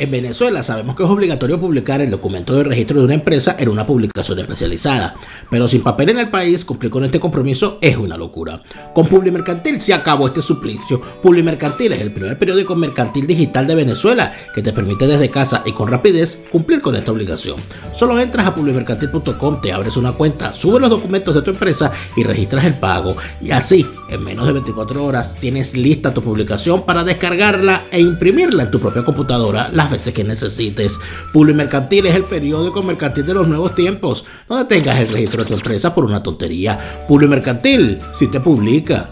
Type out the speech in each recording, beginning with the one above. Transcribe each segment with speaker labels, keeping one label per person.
Speaker 1: En Venezuela sabemos que es obligatorio publicar el documento de registro de una empresa en una publicación especializada, pero sin papel en el país, cumplir con este compromiso es una locura. Con Publimercantil se acabó este suplicio. Publimercantil es el primer periódico mercantil digital de Venezuela que te permite desde casa y con rapidez cumplir con esta obligación. Solo entras a publimercantil.com, te abres una cuenta, subes los documentos de tu empresa y registras el pago. Y así, en menos de 24 horas, tienes lista tu publicación para descargarla e imprimirla en tu propia computadora las veces que necesites. Publimercantil es el periódico mercantil de los nuevos tiempos. No detengas el registro de tu empresa por una tontería. Publimercantil, si te publica.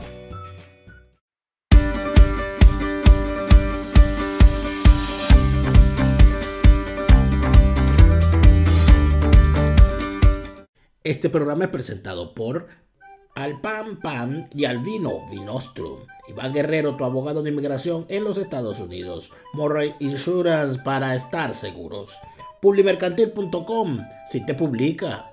Speaker 1: Este programa es presentado por Al Pan Pan y al Vino Vinostrum. Iván Guerrero, tu abogado de inmigración en los Estados Unidos. Murray Insurance para estar seguros. Publimercantil.com, si te publica.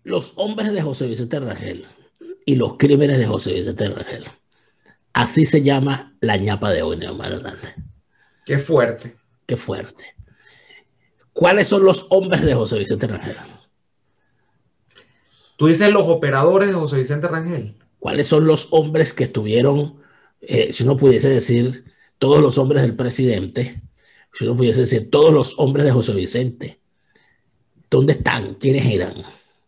Speaker 1: Los hombres de José Vicente Rangel y los crímenes de José Vicente Rangel. Así se llama la ñapa de hoy, Neomar Hernández.
Speaker 2: Qué fuerte.
Speaker 1: Qué fuerte. ¿Cuáles son los hombres de José Vicente Rangel?
Speaker 2: Tú dices los operadores de José Vicente Rangel.
Speaker 1: ¿Cuáles son los hombres que estuvieron, si uno pudiese decir, todos los hombres del presidente, si uno pudiese decir todos los hombres de José Vicente? ¿Dónde están? ¿Quiénes eran?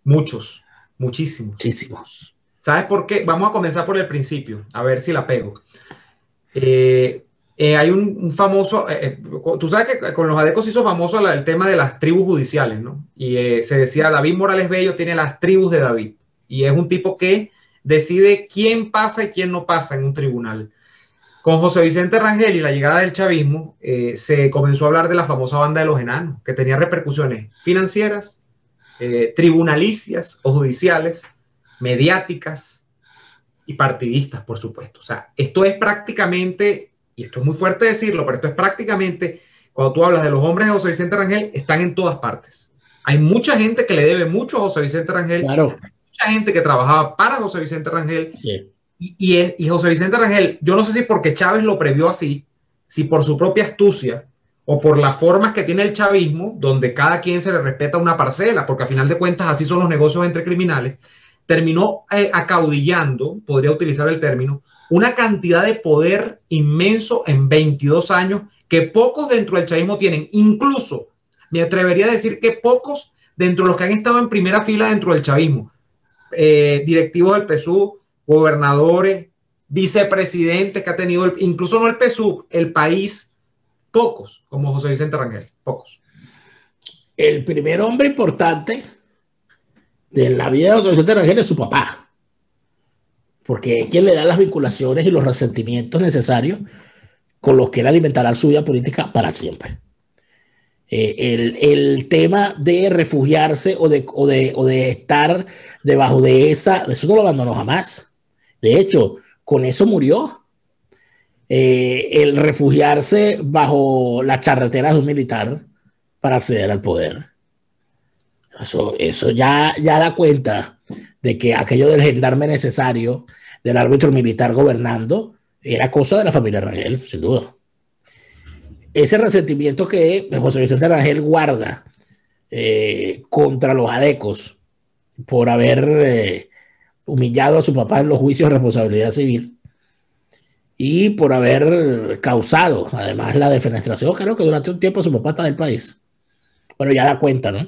Speaker 2: Muchos, muchísimos.
Speaker 1: Muchísimos.
Speaker 2: ¿Sabes por qué? Vamos a comenzar por el principio, a ver si la pego. Hay un famoso, tú sabes que con los adecos se hizo famoso el tema de las tribus judiciales, ¿no? Y se decía, David Morales Bello tiene las tribus de David. Y es un tipo que decide quién pasa y quién no pasa en un tribunal. Con José Vicente Rangel y la llegada del chavismo, se comenzó a hablar de la famosa banda de los enanos, que tenía repercusiones financieras, tribunalicias o judiciales, mediáticas y partidistas, por supuesto. O sea, esto es prácticamente, y esto es muy fuerte decirlo, pero esto es prácticamente, cuando tú hablas de los hombres de José Vicente Rangel, están en todas partes. Hay mucha gente que le debe mucho a José Vicente Rangel,
Speaker 1: claro.
Speaker 2: Hay mucha gente que trabajaba para José Vicente Rangel,
Speaker 1: Sí.
Speaker 2: y José Vicente Rangel, yo no sé si porque Chávez lo previó así, si por su propia astucia, o por las formas que tiene el chavismo, donde cada quien se le respeta una parcela, porque a final de cuentas así son los negocios entre criminales, terminó acaudillando, podría utilizar el término, una cantidad de poder inmenso en 22 años que pocos dentro del chavismo tienen. Incluso me atrevería a decir que pocos dentro de los que han estado en primera fila dentro del chavismo, directivos del PSUV, gobernadores, vicepresidentes que ha tenido, incluso no el PSUV, el país, pocos, como José Vicente Rangel, pocos.
Speaker 1: El primer hombre importante de la vida de José Vicente Rangel es su papá, porque es quien le da las vinculaciones y los resentimientos necesarios con los que él alimentará su vida política para siempre. El tema de refugiarse o de estar debajo de eso no lo abandonó jamás. De hecho, con eso murió. El refugiarse bajo las charreteras de un militar para acceder al poder. Eso ya da cuenta de que aquello del gendarme necesario, del árbitro militar gobernando, era cosa de la familia Rangel, sin duda. Ese resentimiento que José Vicente Rangel guarda contra los adecos por haber humillado a su papá en los juicios de responsabilidad civil y por haber causado además la defenestración, creo que durante un tiempo su papá está del país. Bueno, ya da cuenta, ¿no?,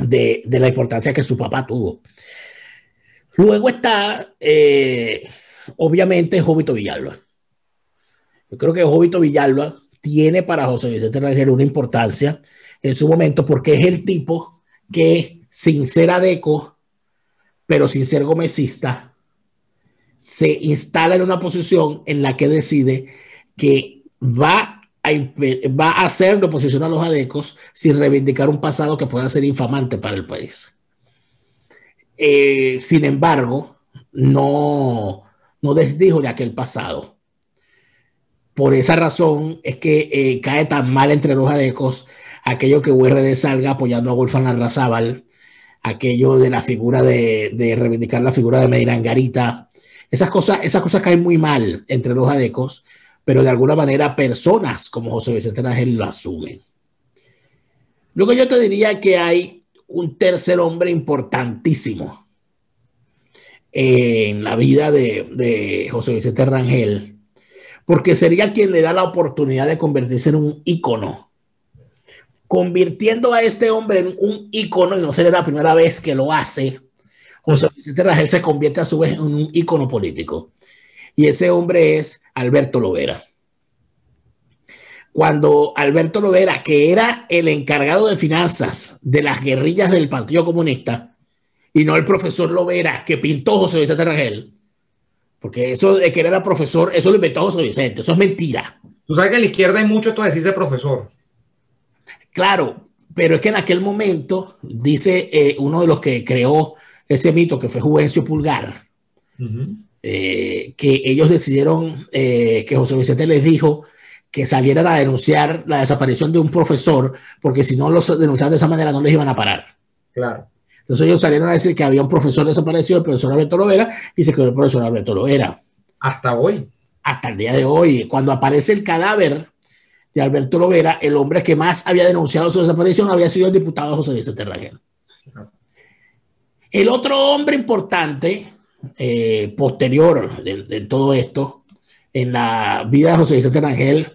Speaker 1: de la importancia que su papá tuvo. Luego está obviamente Jovito Villalba. Yo creo que Jovito Villalba tiene para José Vicente Rangel una importancia en su momento porque es el tipo que, sin ser adeco, pero sin ser gomecista, se instala en una posición en la que decide que va a hacer de oposición a los adecos sin reivindicar un pasado que pueda ser infamante para el país. Sin embargo, no desdijo de aquel pasado. Por esa razón es que cae tan mal entre los adecos aquello que URD salga apoyando a Wolfgang Larrazábal, aquello de la figura de reivindicar la figura de Medina Angarita. Esas cosas caen muy mal entre los adecos, pero de alguna manera personas como José Vicente Rangel lo asumen. Luego yo te diría que hay un tercer hombre importantísimo en la vida de José Vicente Rangel, porque sería quien le da la oportunidad de convertirse en un ícono, convirtiendo a este hombre en un ícono, y no sería la primera vez que lo hace. José Vicente Rangel se convierte a su vez en un ícono político, y ese hombre es Alberto Lovera. Cuando Alberto Lovera, que era el encargado de finanzas de las guerrillas del Partido Comunista, y no el profesor Lovera que pintó José Vicente Rangel, porque eso de que era profesor, eso lo inventó José Vicente, eso es mentira.
Speaker 2: Tú sabes que en la izquierda hay mucho esto de decirse profesor.
Speaker 1: Claro, pero es que en aquel momento, dice uno de los que creó ese mito, que fue Juvencio Pulgar, que ellos decidieron que José Vicente les dijo que salieran a denunciar la desaparición de un profesor, porque si no los denunciaban de esa manera no les iban a parar.
Speaker 2: Claro.
Speaker 1: Entonces ellos salieron a decir que había un profesor desaparecido, el profesor Alberto Lovera, y se quedó el profesor Alberto Lovera.
Speaker 2: Hasta hoy.
Speaker 1: Hasta el día de hoy. Cuando aparece el cadáver de Alberto Lovera, el hombre que más había denunciado su desaparición había sido el diputado José Vicente Rangel. El otro hombre importante, posterior de todo esto, en la vida de José Vicente Rangel,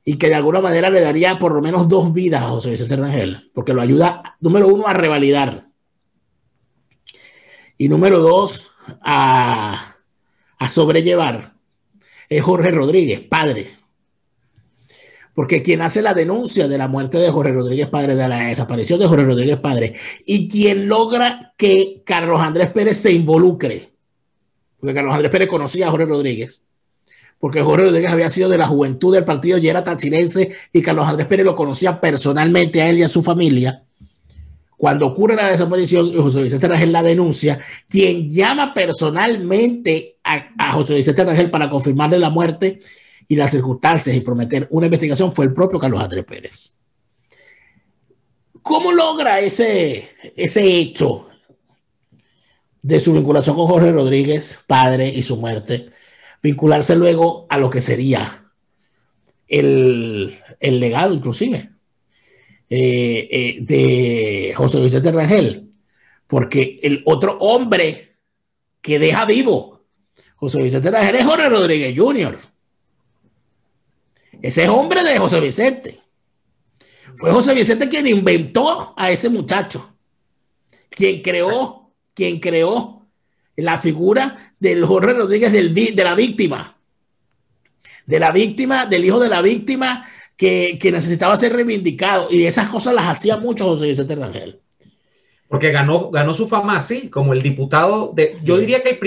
Speaker 1: y que de alguna manera le daría por lo menos 2 vidas a José Vicente Rangel, porque lo ayuda, número 1, a revalidar, y número 2, a sobrellevar, es Jorge Rodríguez, padre. Porque quien hace la denuncia de la muerte de Jorge Rodríguez Padre, de la desaparición de Jorge Rodríguez Padre, y quien logra que Carlos Andrés Pérez se involucre, porque Carlos Andrés Pérez conocía a Jorge Rodríguez, porque Jorge Rodríguez había sido de la juventud del partido y era tachirense, y Carlos Andrés Pérez lo conocía personalmente a él y a su familia. Cuando ocurre la desaparición y José Vicente Rangel la denuncia, quien llama personalmente a José Vicente Rangel para confirmarle la muerte y las circunstancias y prometer una investigación fue el propio Carlos Andrés Pérez. ¿Cómo logra ese hecho de su vinculación con Jorge Rodríguez Padre y su muerte vincularse luego a lo que sería el legado inclusive de José Vicente Rangel? Porque el otro hombre que deja vivo José Vicente Rangel es Jorge Rodríguez Jr. Ese es hombre de José Vicente. Fue José Vicente quien inventó a ese muchacho, quien creó la figura del Jorge Rodríguez de la víctima, del hijo de la víctima que necesitaba ser reivindicado, y esas cosas las hacía mucho José Vicente Rangel.
Speaker 2: Porque ganó su fama así, como el diputado sí. Yo diría que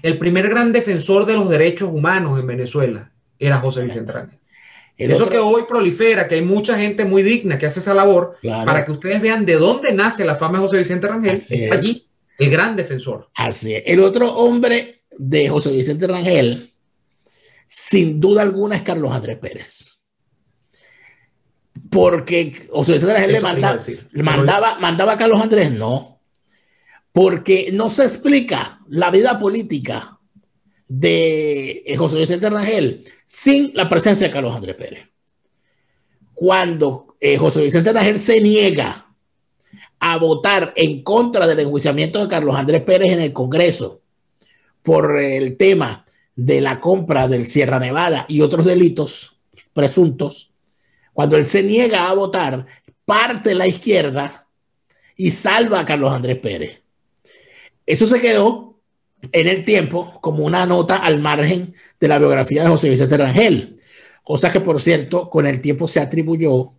Speaker 2: el primer gran defensor de los derechos humanos en Venezuela era José Vicente Rangel. Eso que hoy prolifera, que hay mucha gente muy digna que hace esa labor, claro, para que ustedes vean de dónde nace la fama de José Vicente Rangel, es allí el gran defensor. Así es. El otro hombre de José Vicente Rangel, sin duda alguna, es Carlos Andrés Pérez. Porque José Vicente Rangel mandaba a Carlos Andrés, no. Porque no se explica la vida política de José Vicente Rangel sin la presencia de Carlos Andrés Pérez. Cuando José Vicente Rangel se niega a votar en contra del enjuiciamiento de Carlos Andrés Pérez en el Congreso por el tema de la compra del Sierra Nevada y otros delitos presuntos, cuando él se niega a votar, parte la izquierda y salva a Carlos Andrés Pérez. Eso se quedó en el tiempo como una nota al margen de la biografía de José Vicente Rangel, cosa que, por cierto, con el tiempo se atribuyó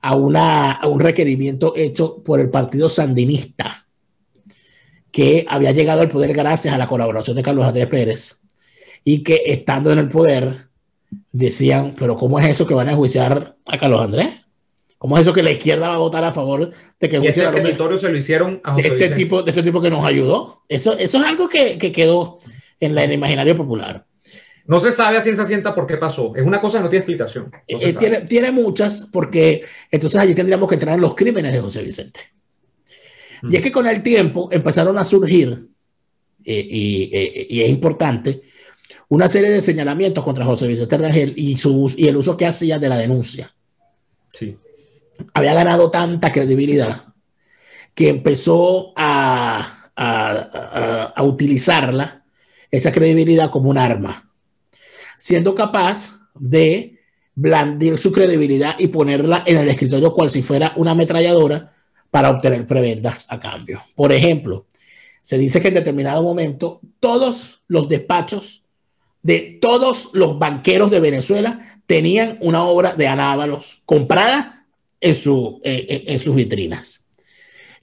Speaker 2: a un requerimiento hecho por el partido sandinista, que había llegado al poder gracias a la colaboración de Carlos Andrés Pérez, y que, estando en el poder, decían, pero ¿cómo es eso que van a enjuiciar a Carlos Andrés? ¿Cómo es eso que la izquierda va a votar a favor de que ese territorio se lo hicieron a José
Speaker 1: de este tipo que nos ayudó? Eso es algo que quedó en el imaginario popular.
Speaker 2: No se sabe a ciencia cierta por qué pasó. Es una cosa que no tiene explicación.
Speaker 1: Tiene muchas, porque entonces allí tendríamos que entrar en los crímenes de José Vicente. Y es que con el tiempo empezaron a surgir, y es importante, una serie de señalamientos contra José Vicente Rangel y el uso que hacía de la denuncia.
Speaker 2: Sí.
Speaker 1: Había ganado tanta credibilidad que empezó a utilizarla, esa credibilidad, como un arma, siendo capaz de blandir su credibilidad y ponerla en el escritorio cual si fuera una ametralladora para obtener prebendas a cambio. Por ejemplo, se dice que en determinado momento todos los despachos de todos los banqueros de Venezuela tenían una obra de Ana Ábalos comprada en sus vitrinas,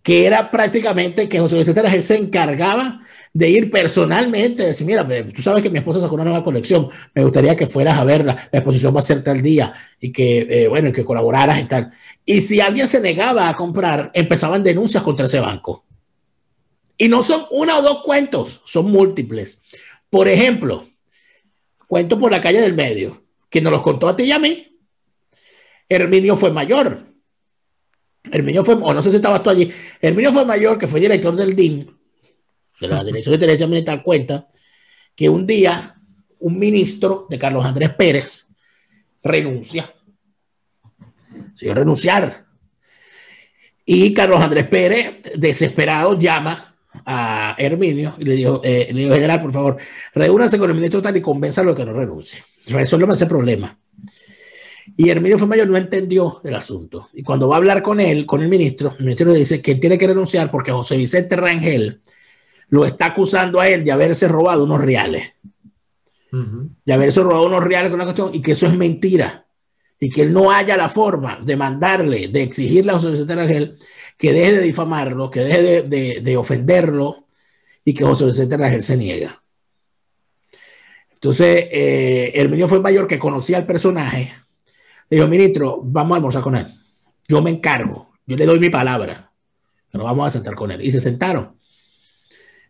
Speaker 1: que era prácticamente que José Vicente Rangel se encargaba de ir personalmente, de decir, mira, tú sabes que mi esposa sacó una nueva colección, me gustaría que fueras a verla, la exposición va a ser tal día, y que, bueno, que colaboraras y tal. Y si alguien se negaba a comprar, empezaban denuncias contra ese banco. Y no son una o dos cuentos, son múltiples. Por ejemplo, cuento por la calle del medio, que nos los contó a ti y a mí. Herminio Fuenmayor. Herminio fue, o no sé si estabas tú allí. Herminio Fuenmayor, que fue director del DIN, de la Dirección de Inteligencia Militar, cuenta que un día un ministro de Carlos Andrés Pérez renuncia. Se dio a renunciar. Y Carlos Andrés Pérez, desesperado, llama a Herminio y le dijo, general, por favor, reúnase con el ministro tal y convénzalo de que no renuncie. Resuélveme ese problema. Y Herminio Fuenmayor no entendió el asunto. Y cuando va a hablar con él, con el ministro le dice que él tiene que renunciar porque José Vicente Rangel lo está acusando a él de haberse robado unos reales. De haberse robado unos reales con una cuestión, y que eso es mentira. Y que él no haya la forma de mandarle, de exigirle a José Vicente Rangel que deje de difamarlo, que deje de ofenderlo, y que José Vicente Rangel se niega. Entonces, Herminio Fuenmayor, que conocía al personaje, le dijo, ministro, vamos a almorzar con él. Yo me encargo, yo le doy mi palabra, pero vamos a sentar con él. Y se sentaron.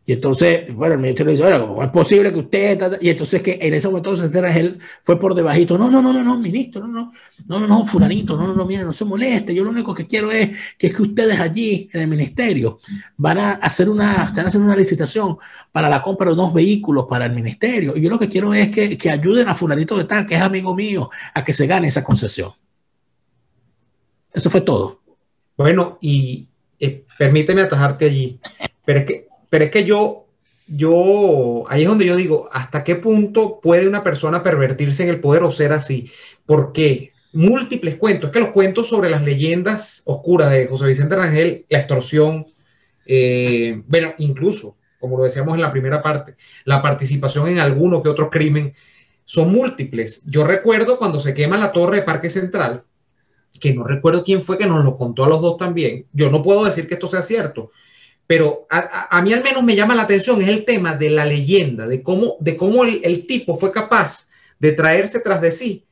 Speaker 1: Y entonces, bueno, el ministro le dice, bueno, ¿cómo es posible que usted...? Y entonces que en ese momento él fue por debajito, no, ministro, no, fulanito, no, mire, no se moleste, yo lo único que quiero es que ustedes allí en el ministerio están haciendo una licitación para la compra de unos vehículos para el ministerio, y yo lo que quiero es que ayuden a fulanito de tal, que es amigo mío, a que se gane esa concesión. Eso fue todo.
Speaker 2: Bueno, y permíteme atajarte allí, pero es que yo, ahí es donde yo digo, ¿hasta qué punto puede una persona pervertirse en el poder o ser así? Porque múltiples cuentos, es que los cuentos sobre las leyendas oscuras de José Vicente Rangel, la extorsión, bueno, incluso, como lo decíamos en la primera parte, la participación en alguno que otro crimen, son múltiples. Yo recuerdo cuando se quema la torre de Parque Central, que no recuerdo quién fue que nos lo contó a los dos también. Yo no puedo decir que esto sea cierto, pero a mí al menos me llama la atención es el tema de la leyenda, de cómo el tipo fue capaz de traerse tras de sí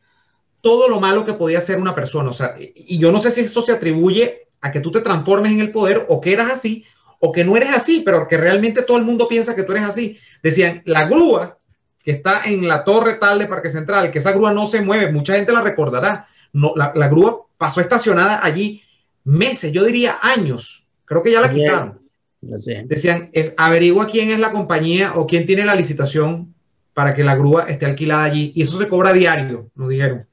Speaker 2: todo lo malo que podía hacer una persona. O sea, y yo no sé si eso se atribuye a que tú te transformes en el poder, o que eras así, o que no eres así, pero que realmente todo el mundo piensa que tú eres así. Decían, la grúa que está en la torre tal de Parque Central, que esa grúa no se mueve, mucha gente la recordará. No, la grúa pasó estacionada allí meses, yo diría años. Creo que ya la quitaron.
Speaker 1: No sé.
Speaker 2: Decían, averigua quién es la compañía o quién tiene la licitación para que la grúa esté alquilada allí. Y eso se cobra diario, nos dijeron.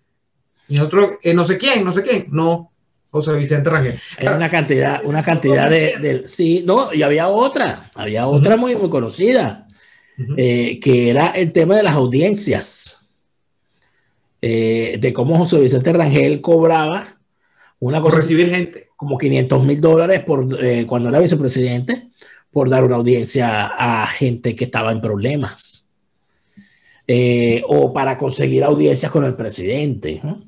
Speaker 2: Y nosotros, no sé quién. No, José Vicente Rangel.
Speaker 1: Hay una cantidad de sí, no, y había otra muy, muy conocida, que era el tema de las audiencias, de cómo José Vicente Rangel cobraba una cosa,
Speaker 2: por recibir gente,
Speaker 1: como $500,000 cuando era vicepresidente, por dar una audiencia a gente que estaba en problemas, o para conseguir audiencias con el presidente, ¿no?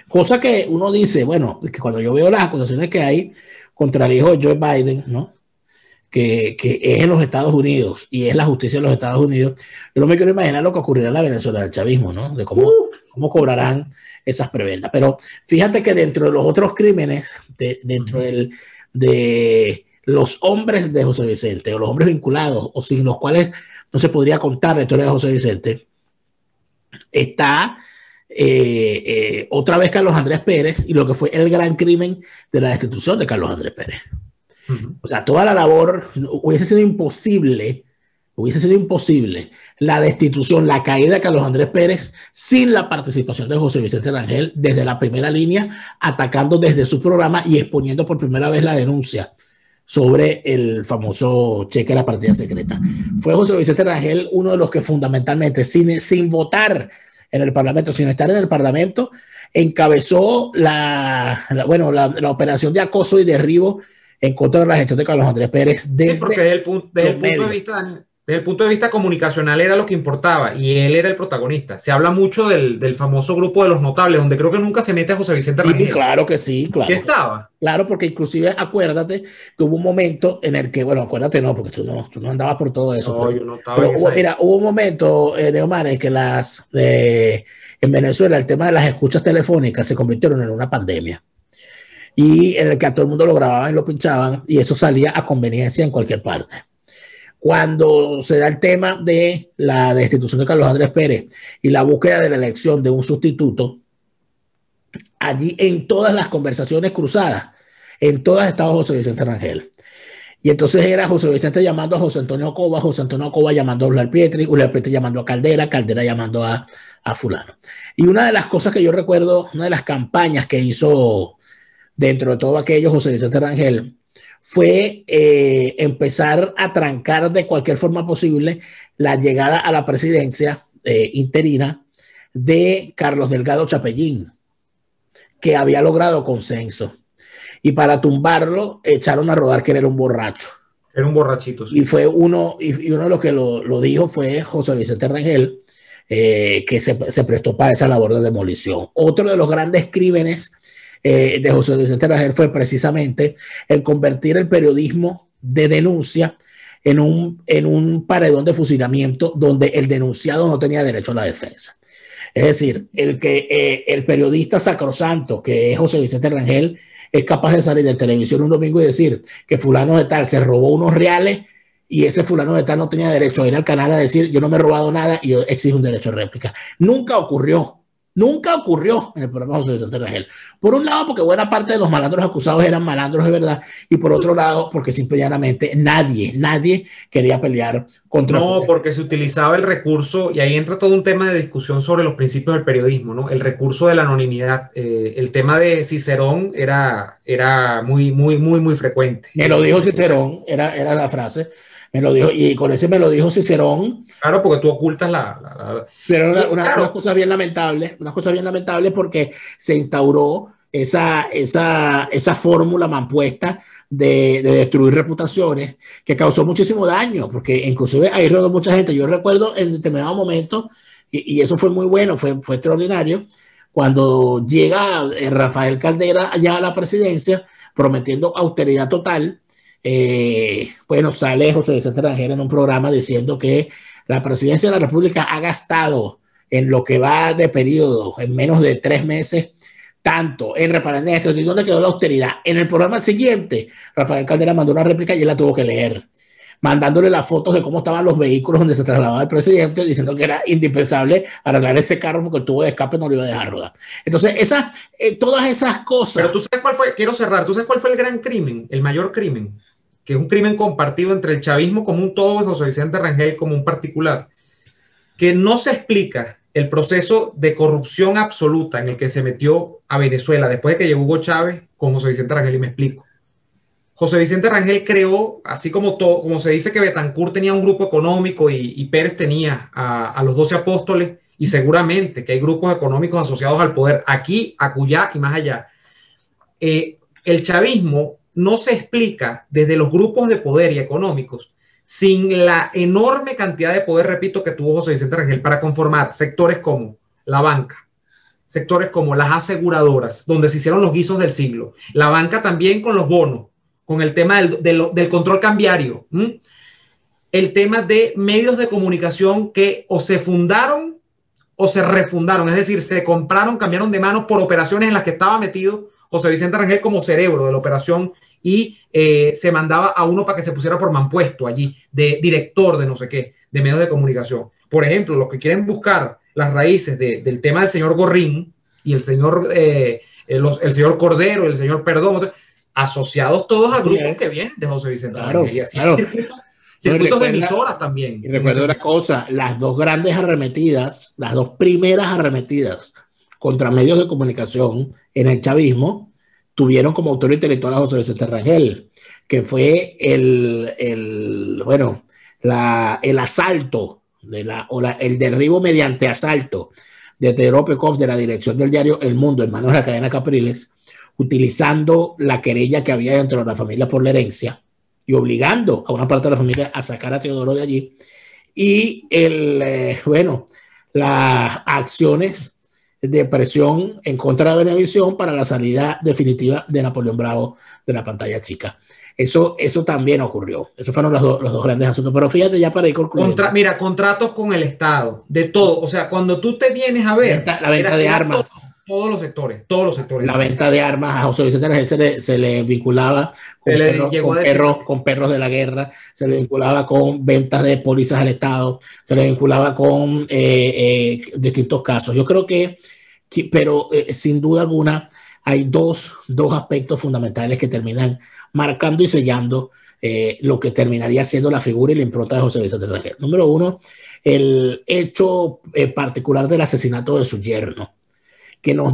Speaker 1: Cosa que uno dice, bueno, que cuando yo veo las acusaciones que hay contra el hijo de Joe Biden, ¿no?, que es en los Estados Unidos y es la justicia de los Estados Unidos, yo no me quiero imaginar lo que ocurrirá en la Venezuela del chavismo, ¿no?, de cómo cobrarán esas prebendas. Pero fíjate que dentro de los otros crímenes, dentro de los hombres de José Vicente, o los hombres vinculados, o sin los cuales no se podría contar la historia de José Vicente, está otra vez Carlos Andrés Pérez y lo que fue el gran crimen de la destitución de Carlos Andrés Pérez. O sea, toda la labor hubiese sido imposible la destitución, la caída de Carlos Andrés Pérez sin la participación de José Vicente Rangel desde la primera línea, atacando desde su programa y exponiendo por primera vez la denuncia sobre el famoso cheque de la partida secreta. Fue José Vicente Rangel uno de los que fundamentalmente, sin votar en el Parlamento, sin estar en el Parlamento, encabezó la operación de acoso y derribo en contra de la gestión de Carlos Andrés Pérez.
Speaker 2: Sí, porque desde el punto de vista comunicacional era lo que importaba y él era el protagonista. Se habla mucho del famoso grupo de los notables, donde creo que nunca se mete a José Vicente Rangel.
Speaker 1: Sí, claro que sí, claro.
Speaker 2: ¿Qué estaba?
Speaker 1: Claro, porque inclusive acuérdate que hubo un momento en el que, bueno, acuérdate no, porque tú no andabas por todo eso.
Speaker 2: No, yo no estaba en
Speaker 1: mira, hubo un momento, Neomar, en que en Venezuela el tema de las escuchas telefónicas se convirtieron en una pandemia. Y en el que a todo el mundo lo grababan y lo pinchaban, y eso salía a conveniencia en cualquier parte. Cuando se da el tema de la destitución de Carlos Andrés Pérez y la búsqueda de la elección de un sustituto, allí en todas las conversaciones cruzadas, en todas estaba José Vicente Rangel. Y entonces era José Vicente llamando a José Antonio Coba llamando a Ular Pietri llamando a Caldera llamando a fulano. Y una de las cosas que yo recuerdo, una de las campañas que hizo dentro de todo aquello José Vicente Rangel, fue empezar a trancar de cualquier forma posible la llegada a la presidencia interina de Carlos Delgado Chapellín, que había logrado consenso. Y para tumbarlo, echaron a rodar que él era un borracho.
Speaker 2: Era un borrachito. Sí.
Speaker 1: Y uno de los que lo dijo fue José Vicente Rangel, que se prestó para esa labor de demolición. Otro de los grandes crímenes de José Vicente Rangel fue precisamente el convertir el periodismo de denuncia en un paredón de fusilamiento donde el denunciado no tenía derecho a la defensa. Es decir, el periodista sacrosanto que es José Vicente Rangel es capaz de salir en televisión un domingo y decir que fulano de tal se robó unos reales y ese fulano de tal no tenía derecho a ir al canal a decir yo no me he robado nada y yo exijo un derecho de réplica. Nunca ocurrió en el programa José Vicente Rangel. Por un lado, porque buena parte de los malandros acusados eran malandros de verdad, y por otro lado, porque simple y llanamente nadie quería pelear contra...
Speaker 2: No, porque se utilizaba el recurso, y ahí entra todo un tema de discusión sobre los principios del periodismo, ¿no? El recurso de la anonimidad. El tema de Cicerón era muy frecuente.
Speaker 1: Me lo dijo Cicerón, era la frase. Me lo dijo, y con ese me lo dijo Cicerón.
Speaker 2: Claro, porque tú ocultas
Speaker 1: Pero una cosa bien lamentable, porque se instauró esa fórmula mampuesta de destruir reputaciones que causó muchísimo daño, porque inclusive ahí rodó mucha gente. Yo recuerdo en determinado momento, y eso fue muy bueno, fue extraordinario, cuando llega Rafael Caldera allá a la presidencia prometiendo austeridad total. Bueno, sale José Vicente Rangel en un programa diciendo que la presidencia de la República ha gastado en lo que va de periodo, en menos de 3 meses, tanto en reparar esto. ¿Y dónde quedó la austeridad? En el programa siguiente, Rafael Caldera mandó una réplica y él la tuvo que leer, mandándole las fotos de cómo estaban los vehículos donde se trasladaba el presidente, diciendo que era indispensable arreglar ese carro porque el tubo de escape no lo iba a dejar rodar. Entonces, todas esas cosas...
Speaker 2: Pero tú sabes cuál fue, quiero cerrar, ¿tú sabes cuál fue el gran crimen, el mayor crimen? Que es un crimen compartido entre el chavismo como un todo y José Vicente Rangel como un particular, que no se explica el proceso de corrupción absoluta en el que se metió a Venezuela después de que llegó Hugo Chávez con José Vicente Rangel, y me explico. José Vicente Rangel creó, así como se dice que Betancourt tenía un grupo económico y Pérez tenía a los 12 apóstoles, y seguramente que hay grupos económicos asociados al poder aquí, acullá y más allá. El chavismo no se explica desde los grupos de poder y económicos sin la enorme cantidad de poder, repito, que tuvo José Vicente Rangel para conformar sectores como la banca, sectores como las aseguradoras, donde se hicieron los guisos del siglo, la banca también con los bonos, con el tema del control cambiario, el tema de medios de comunicación que o se fundaron o se refundaron, es decir, se compraron, cambiaron de manos por operaciones en las que estaba metido José Vicente Rangel como cerebro de la operación, y se mandaba a uno para que se pusiera por mampuesto allí, de director de no sé qué, de medios de comunicación. Por ejemplo, los que quieren buscar las raíces del tema del señor Gorrín y el señor Cordero y el señor Perdomo, asociados todos a grupos que vienen de José Vicente Rangel. Y así
Speaker 1: claro.
Speaker 2: Circuitos de emisoras también.
Speaker 1: Y recuerdo una cosa, las dos grandes arremetidas, las dos primeras arremetidas contra medios de comunicación en el chavismo tuvieron como autor intelectual a José Vicente Rangel, que fue el asalto, el derribo mediante asalto de Teodoro Pekov de la dirección del diario El Mundo en manos de la cadena Capriles, utilizando la querella que había dentro de la familia por la herencia y obligando a una parte de la familia a sacar a Teodoro de allí. Y las acciones de presión en contra de Venevisión para la salida definitiva de Napoleón Bravo de la pantalla chica. Eso también ocurrió. Esos fueron los dos grandes asuntos. Pero fíjate, ya para ir concluyendo.
Speaker 2: Mira, contratos con el Estado, de todo. O sea, cuando tú te vienes a ver...
Speaker 1: La venta de armas.
Speaker 2: Todos los sectores.
Speaker 1: La venta de armas a José Vicente Rangel se le vinculaba con perros de la guerra, se le vinculaba con ventas de pólizas al Estado, se le vinculaba con distintos casos. Yo creo pero sin duda alguna hay dos aspectos fundamentales que terminan marcando y sellando lo que terminaría siendo la figura y la impronta de José Vicente Rangel. Número uno, el hecho particular del asesinato de su yerno, que nos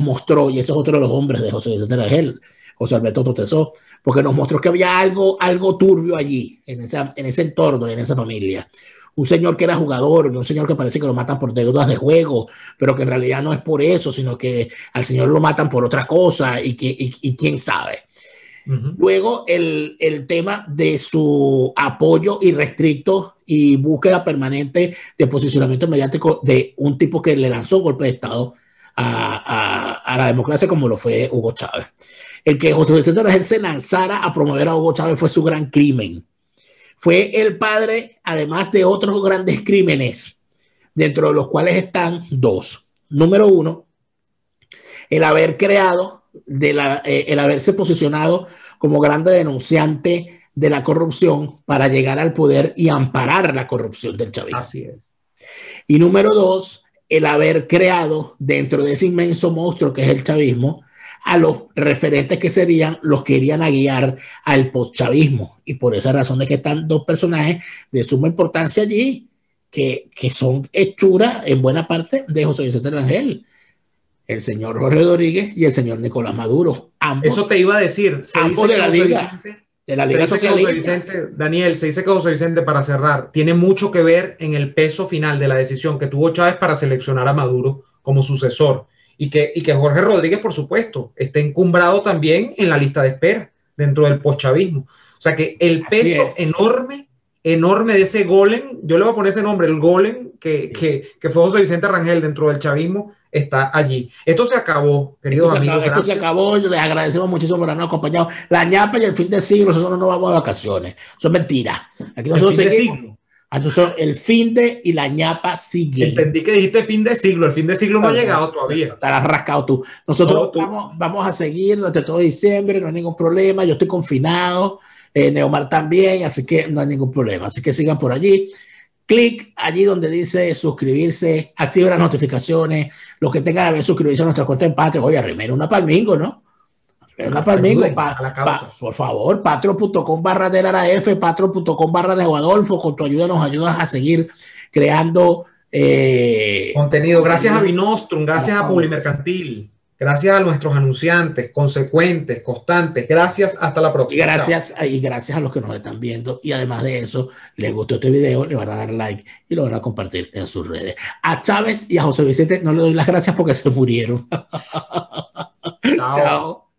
Speaker 1: mostró, y ese es otro de los hombres de José Vicente Rangel, José Alberto Totesó, porque nos mostró que había algo turbio allí, en ese entorno, en esa familia. Un señor que era jugador, un señor que parece que lo matan por deudas de juego, pero que en realidad no es por eso, sino que al señor lo matan por otra cosa y quién sabe. Uh-huh. Luego el tema de su apoyo irrestricto y búsqueda permanente de posicionamiento mediático de un tipo que le lanzó un golpe de Estado a la democracia como lo fue Hugo Chávez. El que José Vicente Rangel se lanzara a promover a Hugo Chávez fue su gran crimen. Fue el padre, además de otros grandes crímenes, dentro de los cuales están dos. Número uno, el haberse posicionado como grande denunciante de la corrupción para llegar al poder y amparar la corrupción del chavismo.
Speaker 2: Así es.
Speaker 1: Y número dos, el haber creado dentro de ese inmenso monstruo que es el chavismo a los referentes que serían los que irían a guiar al postchavismo. Y por esa razón es que están dos personajes de suma importancia allí que son hechuras en buena parte de José Vicente Rangel. El señor Jorge Rodríguez y el señor Nicolás Maduro. Ambos,
Speaker 2: eso te iba a decir.
Speaker 1: Ambos de la Liga Socialista.
Speaker 2: Daniel, se dice que José Vicente, para cerrar, tiene mucho que ver en el peso final de la decisión que tuvo Chávez para seleccionar a Maduro como sucesor. Y que Jorge Rodríguez, por supuesto, esté encumbrado también en la lista de espera dentro del postchavismo. O sea que el peso enorme de ese golem, yo le voy a poner ese nombre, el golem que fue José Vicente Rangel dentro del chavismo, está allí. Esto se acabó, queridos amigos.
Speaker 1: Esto se acabó, les agradecemos muchísimo por habernos acompañado. La ñapa y el fin de siglo, nosotros no vamos de vacaciones. Eso es mentira. Aquí nosotros seguimos. Entonces, el fin de y la ñapa siguen.
Speaker 2: Entendí que dijiste fin de siglo. El fin de siglo no ha llegado todavía.
Speaker 1: Estarás rascado tú. Nosotros vamos a seguir durante todo diciembre, no hay ningún problema. Yo estoy confinado, Neomar también, así que no hay ningún problema. Así que sigan por allí. Clic allí donde dice suscribirse, activa las notificaciones, los que tengan que ver suscribirse a nuestra cuenta en Patreon. Oye, arrimero una palmingo, ¿no? Una palmingo, por favor, patreon.com/delaraf, patreon.com/neoadolfo. Con tu ayuda nos ayudas a seguir creando
Speaker 2: contenido. Gracias a Binostrum, gracias a Publimercantil, gracias a nuestros anunciantes consecuentes, constantes. Gracias, hasta la próxima.
Speaker 1: Y gracias a los que nos están viendo. Y además de eso, les gustó este video, le van a dar like y lo van a compartir en sus redes. A Chávez y a José Vicente no le doy las gracias porque se murieron.
Speaker 2: Chao.